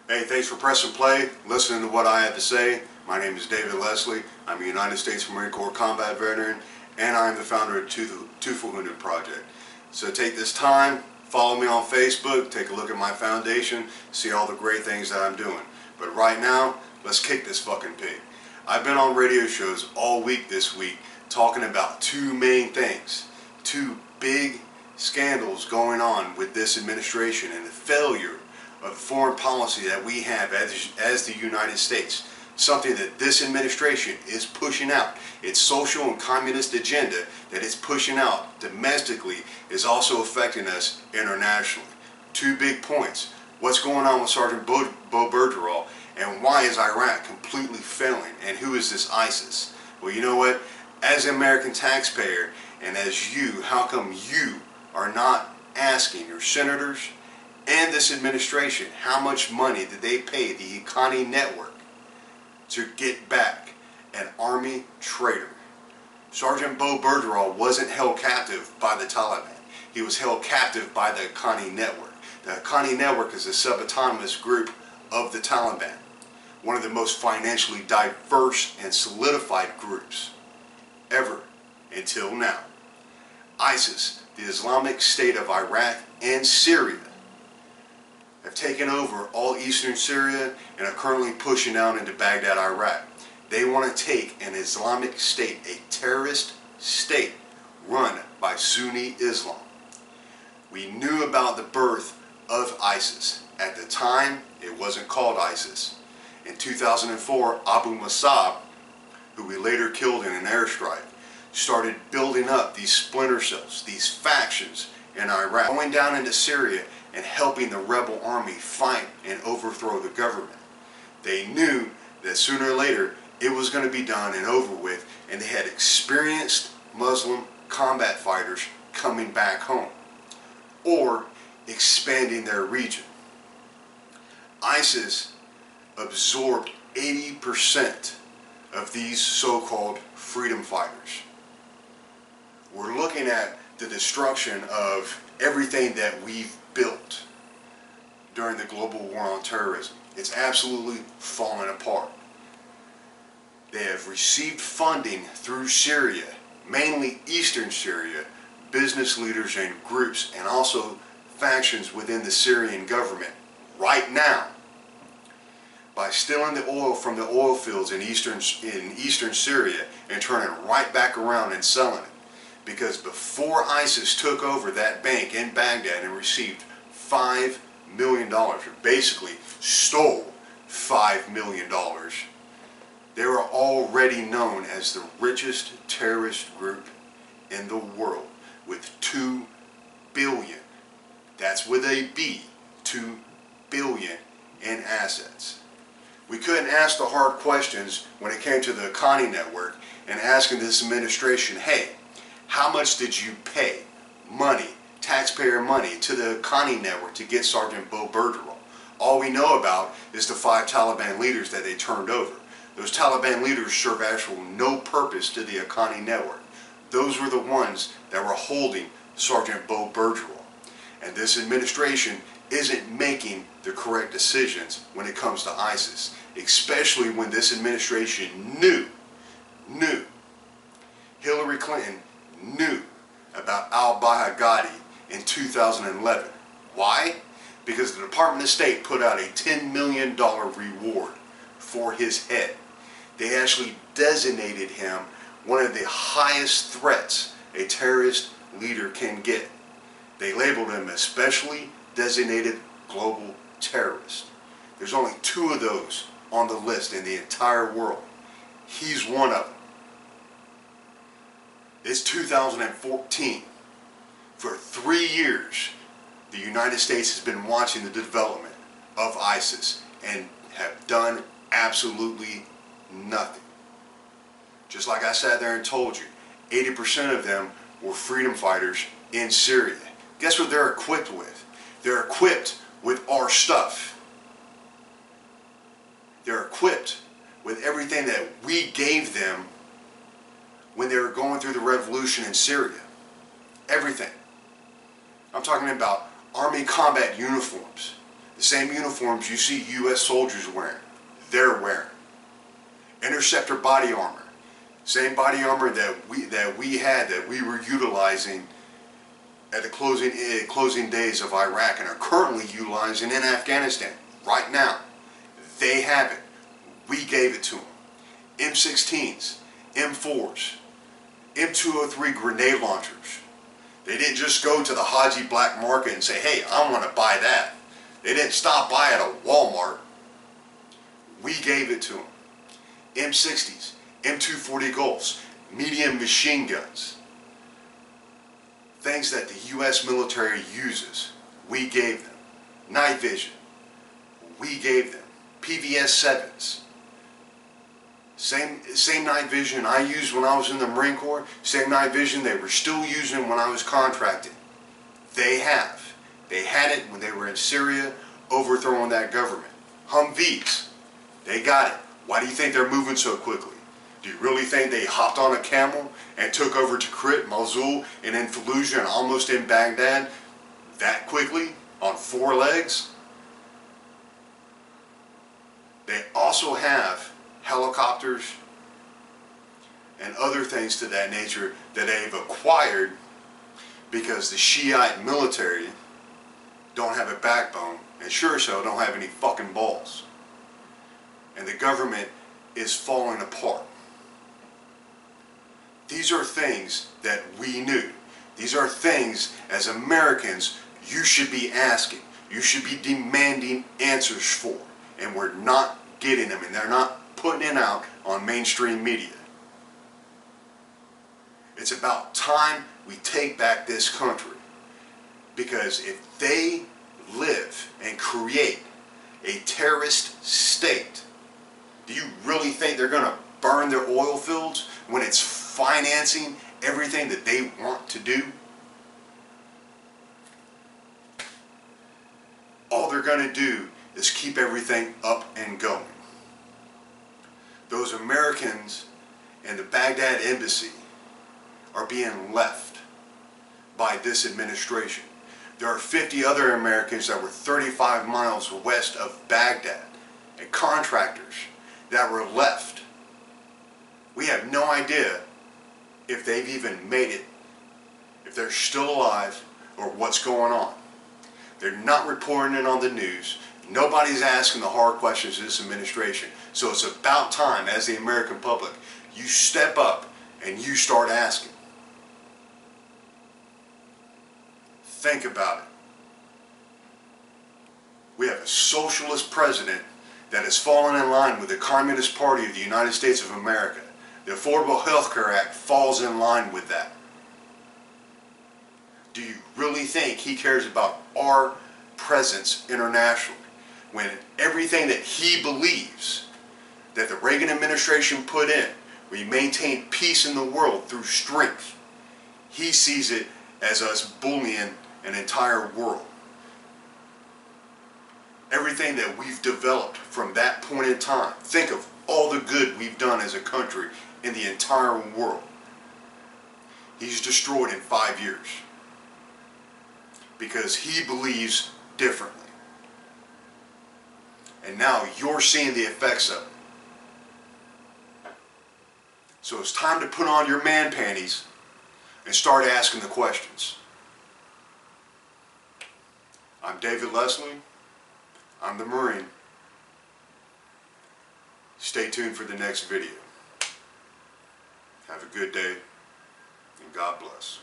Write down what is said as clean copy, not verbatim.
Hey, thanks for pressing play, listening to what I had to say. My name is David Leslie. I'm a United States Marine Corps combat veteran, and I'm the founder of Two-for-Wounded Project. So take this time, follow me on Facebook, take a look at my foundation, see all the great things that I'm doing. But right now, let's kick this fucking pig. I've been on radio shows all week this week talking about two main things. Two big scandals going on with this administration and the failure of foreign policy that we have as the United States. Something that this administration is pushing out. Its social and communist agenda that it's pushing out domestically is also affecting us internationally. Two big points. What's going on with Sergeant Bo Bergerol, and why is Iraq completely failing, and who is this ISIS? Well, you know what? As an American taxpayer, and as you, how come you are not asking your senators and this administration how much money did they pay the Haqqani network to get back an army traitor? Sergeant Bo Bergerol wasn't held captive by the Taliban. He was held captive by the Haqqani network. The Haqqani network is a sub-autonomous group of the Taliban, one of the most financially diverse and solidified groups ever until now. ISIS, the Islamic State of Iraq and Syria, have taken over all eastern Syria and are currently pushing out into Baghdad, Iraq. They want to take an Islamic State, a terrorist state run by Sunni Islam. We knew about the birth of ISIS. At the time, it wasn't called ISIS. In 2004, Abu Musab, who we later killed in an airstrike, started building up these splinter cells, these factions in Iraq, going down into Syria and helping the rebel army fight and overthrow the government. They knew that sooner or later it was going to be done and over with, and they had experienced Muslim combat fighters coming back home or expanding their region. ISIS absorbed 80% of these so-called freedom fighters. We're looking at the destruction of everything that we've built during the global war on terrorism. It's absolutely fallen apart. They have received funding through Syria, mainly eastern Syria, business leaders and groups, and also factions within the Syrian government right now, by stealing the oil from the oil fields in eastern Syria and turning it right back around and selling it. Because before ISIS took over that bank in Baghdad and received $5 million, or basically stole $5 million, they were already known as the richest terrorist group in the world, with 2 billion, that's with a B, 2 billion in assets. We couldn't ask the hard questions when it came to the Haqqani network and asking this administration, hey, how much did you pay money, taxpayer money, to the Haqqani network to get Sergeant Bo Bergerol? All we know about is the 5 Taliban leaders that they turned over. Those Taliban leaders serve actual no purpose to the Haqqani network. Those were the ones that were holding Sergeant Bo Bergerol. And this administration isn't making the correct decisions when it comes to ISIS, especially when this administration knew Hillary Clinton knew about al-Baghdadi in 2011. Why? Because the Department of State put out a $10 million reward for his head. They actually designated him one of the highest threats a terrorist leader can get. They labeled him a specially designated global terrorist. There's only 2 of those on the list in the entire world. He's one of them. It's 2014. For 3 years, the United States has been watching the development of ISIS and have done absolutely nothing. Just like I sat there and told you, 80% of them were freedom fighters in Syria. Guess what they're equipped with? They're equipped with our stuff. They're equipped with everything that we gave them when they were going through the revolution in Syria. Everything. I'm talking about Army combat uniforms, The same uniforms you see U.S. soldiers wearing, they're wearing. Interceptor body armor. Same body armor that we were utilizing at the closing days of Iraq and are currently utilizing in Afghanistan right now. They have it. We gave it to them. M16s, M4s, M203 grenade launchers. They didn't just go to the Haji black market and say, hey, I want to buy that. They didn't stop by at a Walmart. We gave it to them. M60s, M240 Golfs, medium machine guns. Things that the U.S. military uses, we gave them. Night vision, we gave them. PVS-7s. Same night vision I used when I was in the Marine Corps, same night vision they were still using when I was contracted. They have. They had it when they were in Syria overthrowing that government. Humvees, they got it. Why do you think they're moving so quickly? Do you really think they hopped on a camel and took over Tikrit, Mosul, and in Fallujah and almost in Baghdad that quickly on 4 legs? They also have helicopters and other things to that nature that they've acquired because the Shiite military don't have a backbone and sure so don't have any fucking balls. And the government is falling apart. These are things that we knew. These are things as Americans you should be asking. You should be demanding answers for. And we're not getting them, and they're not putting it out on mainstream media. It's about time we take back this country, because if they live and create a terrorist state, do you really think they're going to burn their oil fields when it's financing everything that they want to do? All they're going to do is keep everything up and going. Those Americans in the Baghdad embassy are being left by this administration. There are 50 other Americans that were 35 miles west of Baghdad and contractors that were left. We have no idea if they've even made it, if they're still alive, or what's going on. They're not reporting it on the news. Nobody's asking the hard questions of this administration. So it's about time, as the American public, you step up and you start asking. Think about it. We have a socialist president that has fallen in line with the Communist Party of the United States of America. The Affordable Health Care Act falls in line with that. Do you really think he cares about our presence internationally when everything that he believes that the Reagan administration put in, we maintain peace in the world through strength, he sees it as us bullying an entire world? Everything that we've developed from that point in time, think of all the good we've done as a country in the entire world. He's destroyed in 5 years because he believes differently. And now you're seeing the effects of it. So it's time to put on your man panties and start asking the questions. I'm David Leslie. I'm the Marine. Stay tuned for the next video. Have a good day, and God bless.